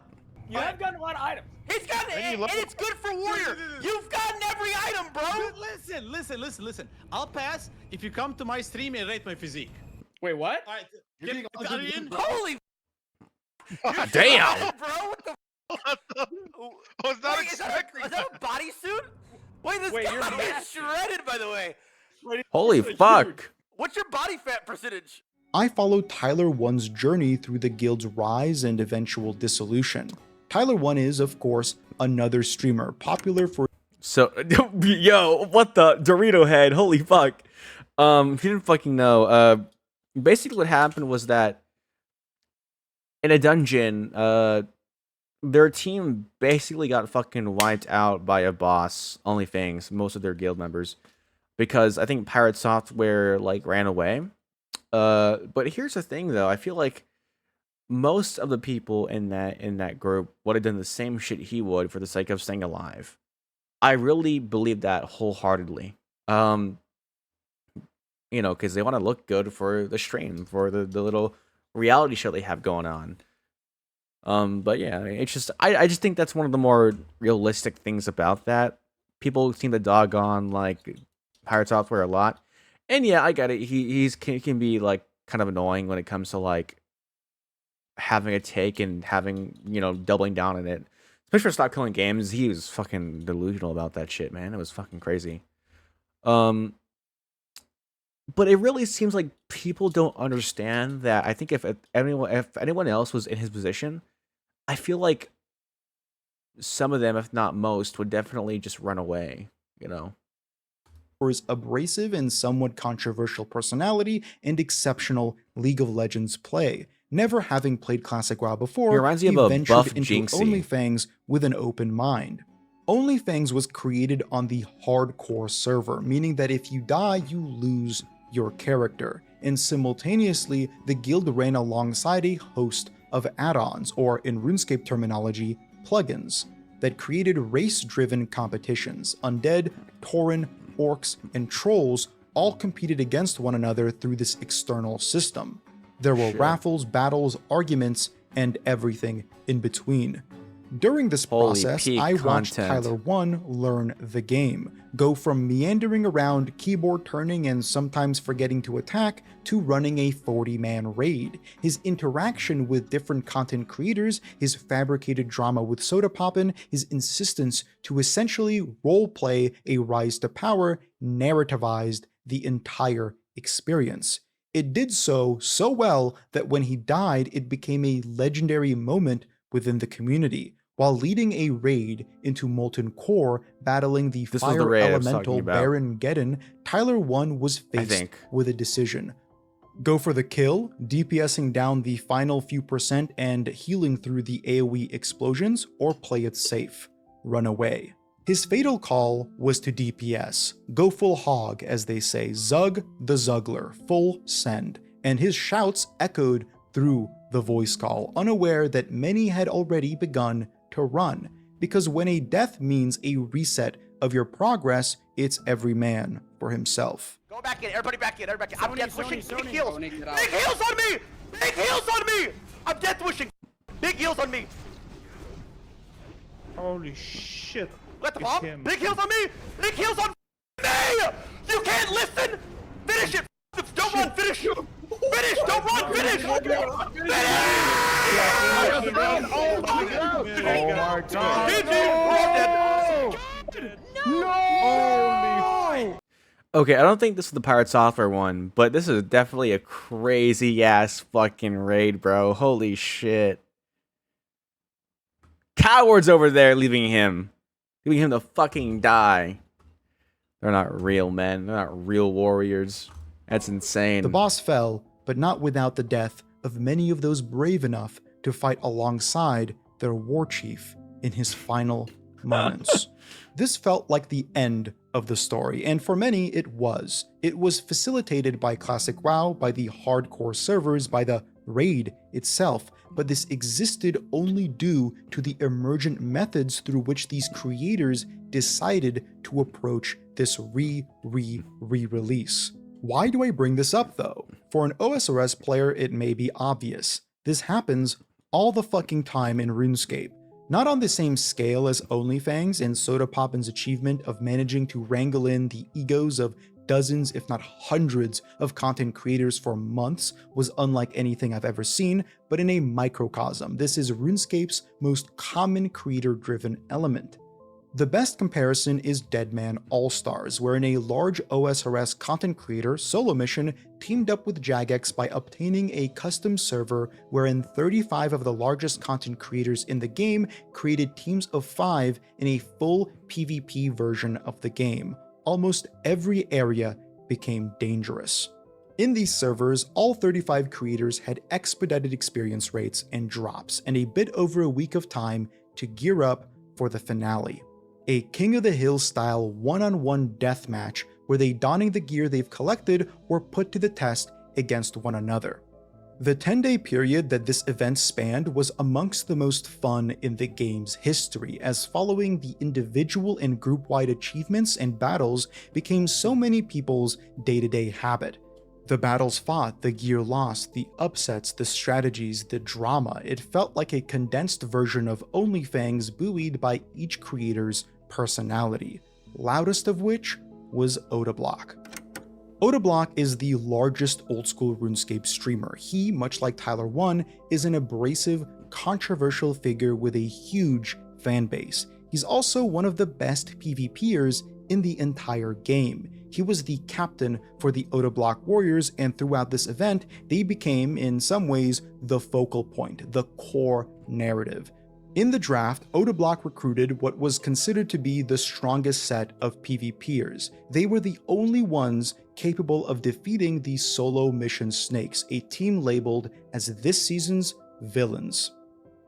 You have gotten a lot of items. He's gotten it, and it's good for Warrior. You've gotten every item, bro. Dude, listen. I'll pass if you come to my stream and rate my physique. Wait, what? Alright, are you in? Holy Damn! bro, what the I was not Wait, is that a bodysuit? Wait, this Wait, you're guy is massive. shredded, by the way. Holy fuck! What's your body fat percentage? I followed Tyler 1's journey through the guild's rise and eventual dissolution. Tyler 1 is, of course, another streamer, popular for So, yo, what the Dorito head? Holy fuck! If you didn't fucking know, basically what happened was that in a dungeon, their team basically got fucking wiped out by a boss, OnlyFans, most of their guild members, because I think Pirate Software like ran away. But here's the thing though, I feel like most of the people in that group would have done the same shit he would for the sake of staying alive. I really believe that wholeheartedly. Because they want to look good for the stream, for the little reality show they have going on. But yeah, it's just I just think that's one of the more realistic things about that. People seem to dog on like Pirate Software a lot, and yeah, I get it. He can be like kind of annoying when it comes to like having a take and having doubling down on it, Fisher stopped killing games. He was fucking delusional about that shit, man. It was fucking crazy. But it really seems like people don't understand that. I think if anyone else was in his position, I feel like some of them, if not most, would definitely just run away, you know? For his abrasive and somewhat controversial personality and exceptional League of Legends play. Never having played Classic WoW before, He reminds me of a ventured buff into Jinxie. OnlyFans with an open mind. OnlyFans was created on the hardcore server, meaning that if you die, you lose your character, and simultaneously, the guild ran alongside a host of add-ons, or in RuneScape terminology, plugins, that created race-driven competitions. Undead, Tauren, Orcs, and Trolls all competed against one another through this external system. There were raffles, battles, arguments, and everything in between. During this process, peak I watched content. Tyler 1 learn the game, go from meandering around, keyboard turning, and sometimes forgetting to attack, to running a 40-man raid. His interaction with different content creators, his fabricated drama with Soda Poppin', his insistence to essentially roleplay a rise to power, narrativized the entire experience. It did so well that when he died, it became a legendary moment within the community. While leading a raid into Molten Core, battling the This was the fire raid I was elemental talking about. Baron Geddon, Tyler 1 was faced think. with a decision. Go for the kill, DPSing down the final few percent and healing through the AoE explosions, or play it safe, run away. His fatal call was to DPS, go full hog as they say, Zug the Zuggler, full send, and his shouts echoed through the voice call, unaware that many had already begun to run, because when a death means a reset of your progress, it's every man for himself. Go back in. Everybody back in. Everybody back in. I'm death wishing. Big heals. Sony, Big get out. heals on me. Big heals on me. I'm death wishing. Big heals on me. Holy shit. Let the It's bomb. him. Big heals on me. Big heals on me. You can't listen. Finish it. Don't run. Finish. Finish. Don't run. Finish. Oh my god! Okay, I don't think this is the Pirate Software one, but this is definitely a crazy ass fucking raid, bro. Holy shit. Cowards over there leaving him to fucking die. They're not real men. They're not real warriors. That's insane. The boss fell, but not without the death of many of those brave enough to fight alongside their war chief in his final moments. This felt like the end of the story, and for many it was. It was facilitated by Classic WoW, by the hardcore servers, by the raid itself, but this existed only due to the emergent methods through which these creators decided to approach this re-release. Why do I bring this up though? For an OSRS player, it may be obvious. This happens all the fucking time in RuneScape. Not on the same scale as OnlyFans and Soda Poppin's achievement of managing to wrangle in the egos of dozens, if not hundreds, of content creators for months was unlike anything I've ever seen, but in a microcosm, this is RuneScape's most common creator-driven element. The best comparison is Deadman All-Stars, wherein a large OSRS content creator, Solo Mission, teamed up with Jagex by obtaining a custom server wherein 35 of the largest content creators in the game created teams of 5 in a full PvP version of the game. Almost every area became dangerous. In these servers, all 35 creators had expedited experience rates and drops, and a bit over a week of time to gear up for the finale. A King of the Hill style one-on-one deathmatch where they, donning the gear they've collected, were put to the test against one another. The 10-day period that this event spanned was amongst the most fun in the game's history, as following the individual and group-wide achievements and battles became so many people's day-to-day habit. The battles fought, the gear lost, the upsets, the strategies, the drama, it felt like a condensed version of OnlyFans buoyed by each creator's personality, loudest of which was Odablock. Odablock is the largest old-school RuneScape streamer. He, much like Tyler 1, is an abrasive, controversial figure with a huge fanbase. He's also one of the best PvPers in the entire game. He was the captain for the Odablock Warriors, and throughout this event, they became, in some ways, the focal point, the core narrative. In the draft, Odablock recruited what was considered to be the strongest set of PvPers. They were the only ones capable of defeating the solo mission snakes, a team labeled as this season's villains.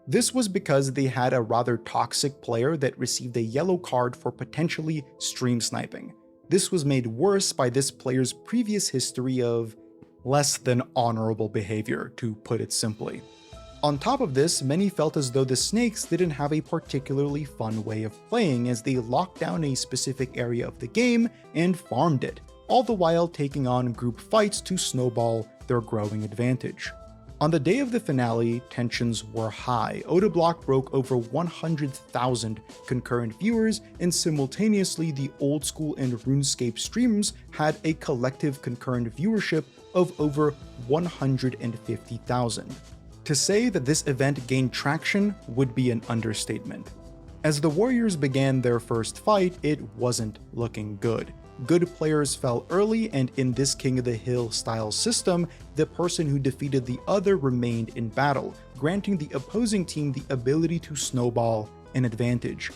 This was because they had a rather toxic player that received a yellow card for potentially stream sniping. This was made worse by this player's previous history of less than honorable behavior, to put it simply. On top of this, many felt as though the snakes didn't have a particularly fun way of playing, as they locked down a specific area of the game and farmed it, all the while taking on group fights to snowball their growing advantage. On the day of the finale, tensions were high. Odablock broke over 100,000 concurrent viewers, and simultaneously the old school and RuneScape streams had a collective concurrent viewership of over 150,000. To say that this event gained traction would be an understatement. As the Warriors began their first fight, it wasn't looking good. Good players fell early, and in this King of the Hill style system, the person who defeated the other remained in battle, granting the opposing team the ability to snowball an advantage.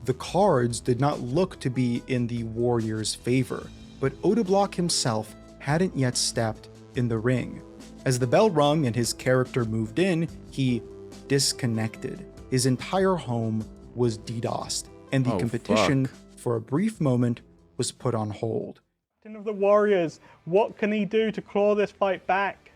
The cards did not look to be in the Warriors' favor, but Odablock himself hadn't yet stepped in the ring. As the bell rung and his character moved in, he disconnected. His entire home was DDoSed, and the competition, for a brief moment, was put on hold. Of the Warriors, what can he do to claw this fight back?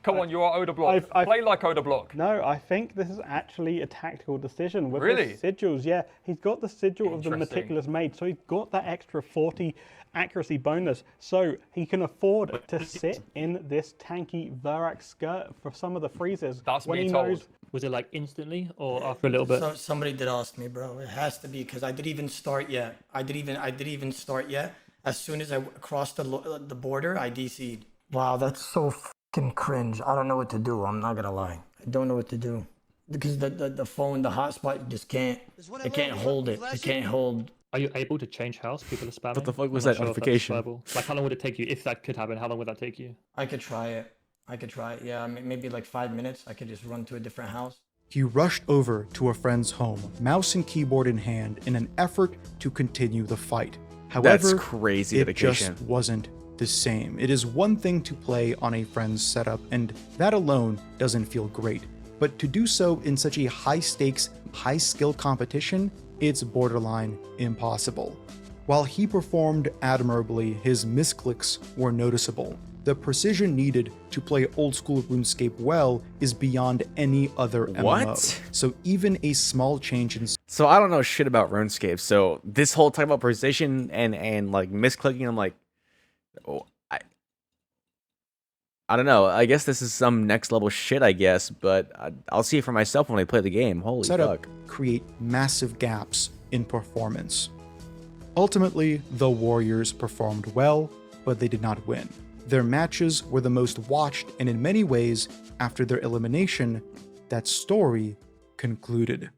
Come on, you are Odablock. Play like Odablock. No, I think this is actually a tactical decision. With Really? his sigils, yeah. He's got the sigil of the Meticulous Maid, so he's got that extra 40 accuracy bonus, so he can afford to sit in this tanky Verak skirt for some of the freezes. That's when me he told. knows. Was it like instantly or after a little bit? So, somebody did ask me, bro. It has to be because I didn't even start yet. I didn't even start yet. As soon as I crossed the border, I DC'd. Wow, that's so fucking cringe. I don't know what to do. I'm not gonna lie. I don't know what to do because the phone, the hotspot, just can't. It can't hold it. It can't hold. Are you able to change house? People are spamming. What the fuck was I'm not that sure if that's notification? viable. Like, how long would it take you if that could happen? How long would that take you? I could try it. Yeah, maybe like 5 minutes. I could just run to a different house. He rushed over to a friend's home, mouse and keyboard in hand, in an effort to continue the fight. However, That's crazy it dedication. just wasn't the same. It is one thing to play on a friend's setup, and that alone doesn't feel great. But to do so in such a high-stakes, high-skill competition, it's borderline impossible. While he performed admirably, his misclicks were noticeable. The precision needed to play old-school RuneScape well is beyond any other MMO. What? So even a small change in... So I don't know shit about RuneScape. So this whole talk about precision and like misclicking, I'm like, oh, I don't know. I guess this is some next level shit, I guess, but I'll see it for myself when I play the game. Holy setup fuck. create massive gaps in performance. Ultimately, the Warriors performed well, but they did not win. Their matches were the most watched, and in many ways, after their elimination, that story concluded.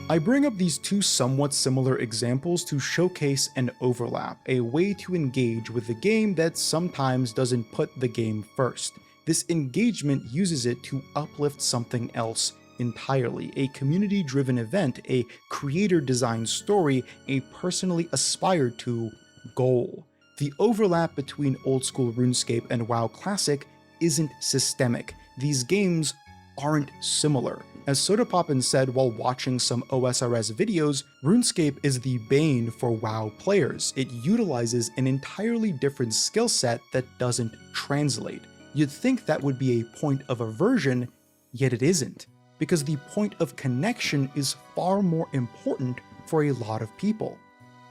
I bring up these two somewhat similar examples to showcase an overlap, a way to engage with the game that sometimes doesn't put the game first. This engagement uses it to uplift something else entirely, a community-driven event, a creator-designed story, a personally aspired to goal. The overlap between old-school RuneScape and WoW Classic isn't systemic. These games aren't similar. As Sodapoppin said while watching some OSRS videos, RuneScape is the bane for WoW players. It utilizes an entirely different skill set that doesn't translate. You'd think that would be a point of aversion, yet it isn't, because the point of connection is far more important for a lot of people.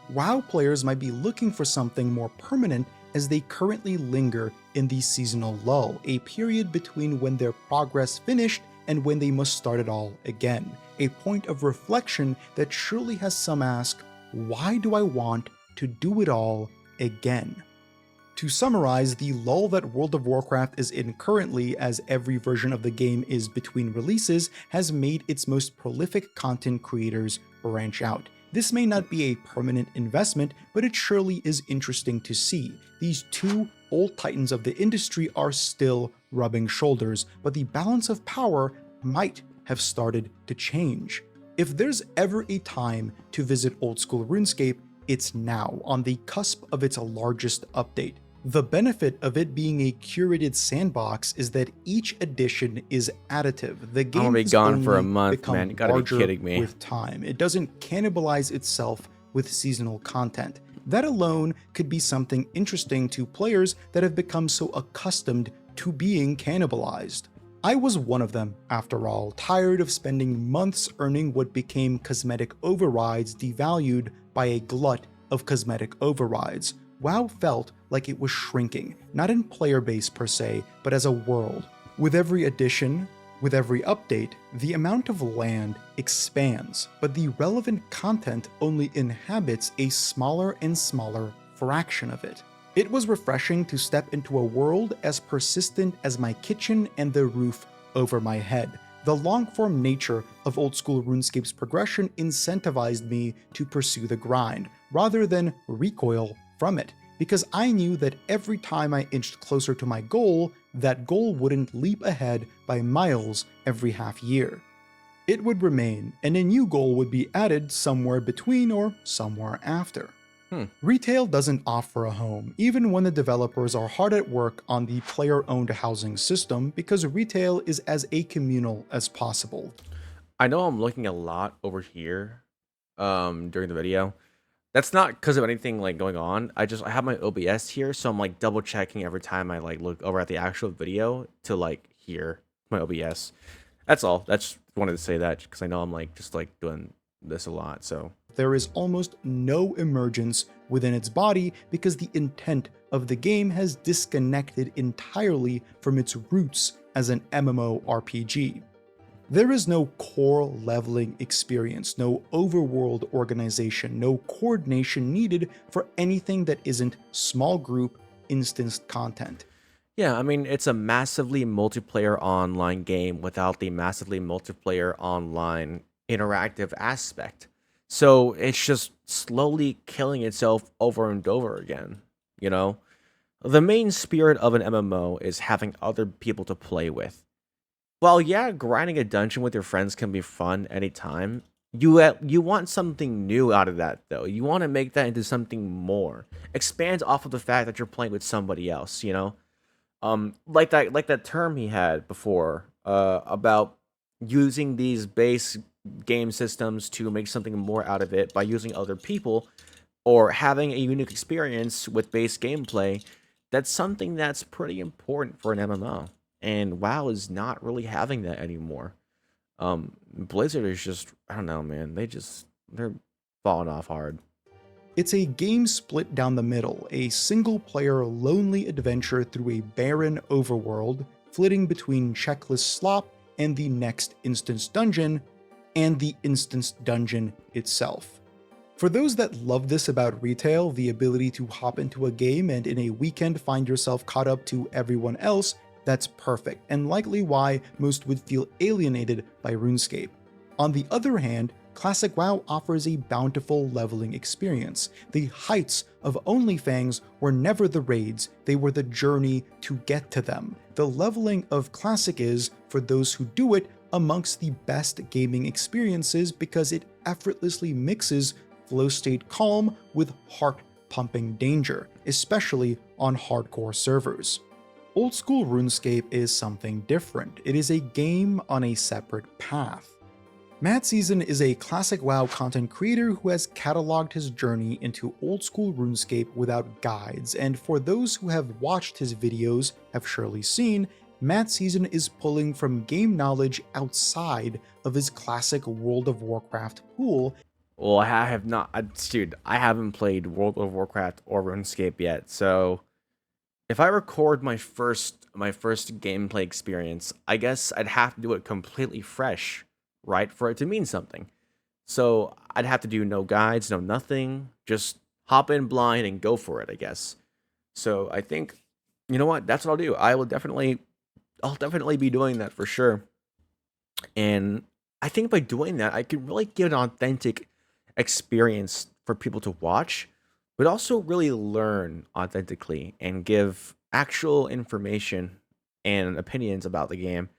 WoW players might be looking for something more permanent as they currently linger in the seasonal lull, a period between when their progress finished and when they must start it all again. A point of reflection that surely has some ask, why do I want to do it all again? To summarize, the lull that World of Warcraft is in currently, as every version of the game is between releases, has made its most prolific content creators branch out. This may not be a permanent investment, but it surely is interesting to see. These two old titans of the industry are still rubbing shoulders, but the balance of power might have started to change. If there's ever a time to visit old school RuneScape, it's now, on the cusp of its largest update. The benefit of it being a curated sandbox is that each edition is additive. The game I'm gonna be has gone for a only month, become man. You gotta be larger kidding me. with time. It doesn't cannibalize itself with seasonal content. That alone could be something interesting to players that have become so accustomed to being cannibalized. I was one of them, after all, tired of spending months earning what became cosmetic overrides devalued by a glut of cosmetic overrides. WoW felt like it was shrinking, not in player base per se, but as a world. With every addition, with every update, the amount of land expands, but the relevant content only inhabits a smaller and smaller fraction of it. It was refreshing to step into a world as persistent as my kitchen and the roof over my head. The long-form nature of old school RuneScape's progression incentivized me to pursue the grind, rather than recoil from it, because I knew that every time I inched closer to my goal, that goal wouldn't leap ahead by miles every half year. It would remain, and a new goal would be added somewhere between or somewhere after. Retail doesn't offer a home, even when the developers are hard at work on the player-owned housing system, because retail is as acommunal as possible. I know I'm looking a lot over here during the video. That's not because of anything like going on. I have my OBS here, so I'm like double checking every time I like look over at the actual video to like hear my OBS. That's all. That's wanted to say that because I know I'm like just like doing this a lot. So there is almost no emergence within its body because the intent of the game has disconnected entirely from its roots as an MMORPG. There is no core leveling experience, no overworld organization, no coordination needed for anything that isn't small group instanced content. yeah, I mean it's a massively multiplayer online game without the massively multiplayer online interactive aspect. So it's just slowly killing itself over and over again, you know? The main spirit of an MMO is having other people to play with. While yeah, grinding a dungeon with your friends can be fun anytime, you want something new out of that though. You want to make that into something more. Expand off of the fact that you're playing with somebody else, you know? Like that term he had before, about using these base game systems to make something more out of it by using other people or having a unique experience with base gameplay. That's something that's pretty important for an MMO. And WoW is not really having that anymore. Blizzard is just, I don't know, man. They're falling off hard. It's a game split down the middle, a single-player lonely adventure through a barren overworld, flitting between checklist slop and the next instance dungeon, and the instance dungeon itself. For those that love this about retail, the ability to hop into a game and in a weekend find yourself caught up to everyone else, that's perfect, and likely why most would feel alienated by RuneScape. On the other hand, Classic WoW offers a bountiful leveling experience. The heights of OnlyFangs were never the raids, they were the journey to get to them. The leveling of Classic is, for those who do it, amongst the best gaming experiences because it effortlessly mixes flow state calm with heart-pumping danger, especially on hardcore servers. Old school RuneScape is something different. It is a game on a separate path. Matt Season is a classic WoW content creator who has cataloged his journey into old school RuneScape without guides, and for those who have watched his videos have surely seen, Matt Season is pulling from game knowledge outside of his classic World of Warcraft pool. Well, I have not, dude, I haven't played World of Warcraft or RuneScape yet, so if I record my first gameplay experience, I guess I'd have to do it completely fresh, right, for it to mean something. So I'd have to do no guides, no nothing, just hop in blind and go for it, I guess. So I think, you know what? That's what I'll do. I'll definitely be doing that for sure. And I think by doing that, I can really give an authentic experience for people to watch, but also really learn authentically and give actual information and opinions about the game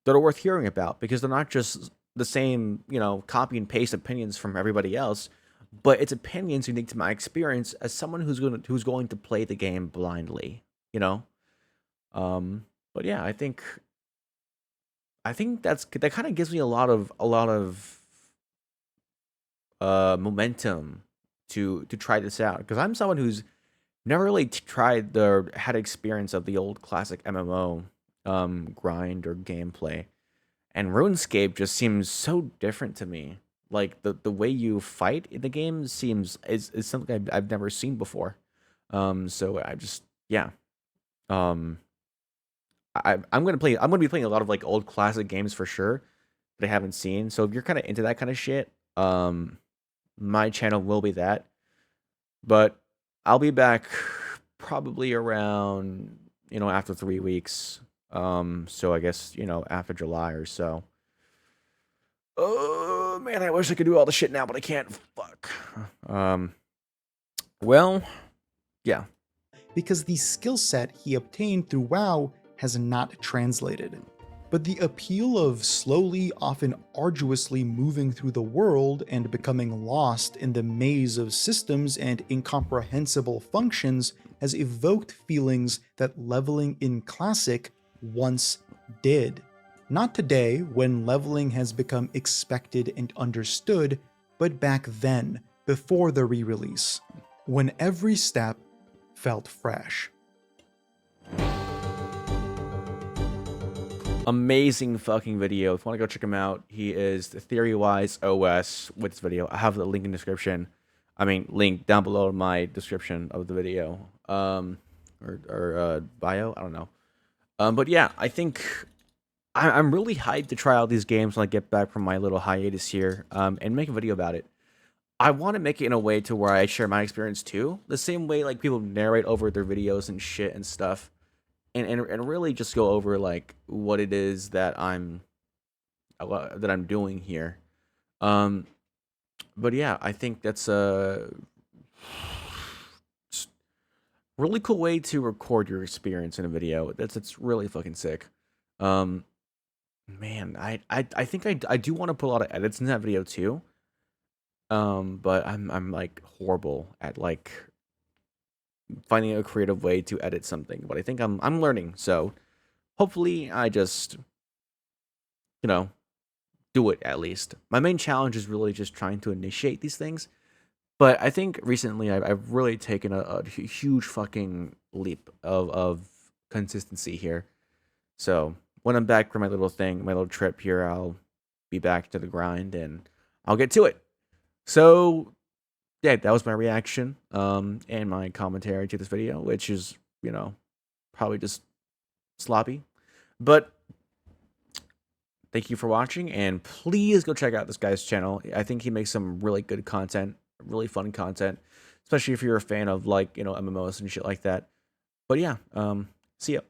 that are worth hearing about because they're not just the same, copy and paste opinions from everybody else, but it's opinions unique to my experience as someone who's going to play the game blindly, you know? But yeah, I think that kind of gives me a lot of momentum to try this out because I'm someone who's never really tried the had experience of the old classic MMO grind or gameplay, and RuneScape just seems so different to me. Like the way you fight in the game is something I've never seen before. So I just yeah. Um, I'm gonna be playing a lot of like old classic games for sure that I haven't seen. So if you're kind of into that kind of shit, my channel will be that. But I'll be back probably around after 3 weeks. So I guess after July or so. Oh man, I wish I could do all the shit now, but I can't. Fuck. Um. Well, yeah. Because the skill set he obtained through WoW has not translated. But the appeal of slowly, often arduously moving through the world and becoming lost in the maze of systems and incomprehensible functions has evoked feelings that leveling in Classic once did. Not today, when leveling has become expected and understood, but back then, before the re-release, when every step felt fresh. Amazing fucking video. If you want to go check him out, he is the Theory-Wise OS with this video. I have the link in the description. I mean, link down below in my description of the video. Or bio. I don't know. But yeah, I think I'm really hyped to try out these games when I get back from my little hiatus here. And make a video about it. I want to make it in a way to where I share my experience too. The same way like people narrate over their videos and shit and stuff. And really just go over like what it is that I'm doing here. But yeah, I think that's a really cool way to record your experience in a video. That's really fucking sick. Man, I think I do want to put a lot of edits in that video too. But I'm like horrible at like finding a creative way to edit something, but I think I'm learning. So hopefully I just do it at least. My main challenge is really just trying to initiate these things. But I think recently I've really taken a huge fucking leap of consistency here. So when I'm back from my little thing, my little trip here, I'll be back to the grind and I'll get to it. So yeah, that was my reaction and my commentary to this video, which is, probably just sloppy. But thank you for watching, and please go check out this guy's channel. I think he makes some really good content, really fun content, especially if you're a fan of like, MMOs and shit like that. But yeah, see ya.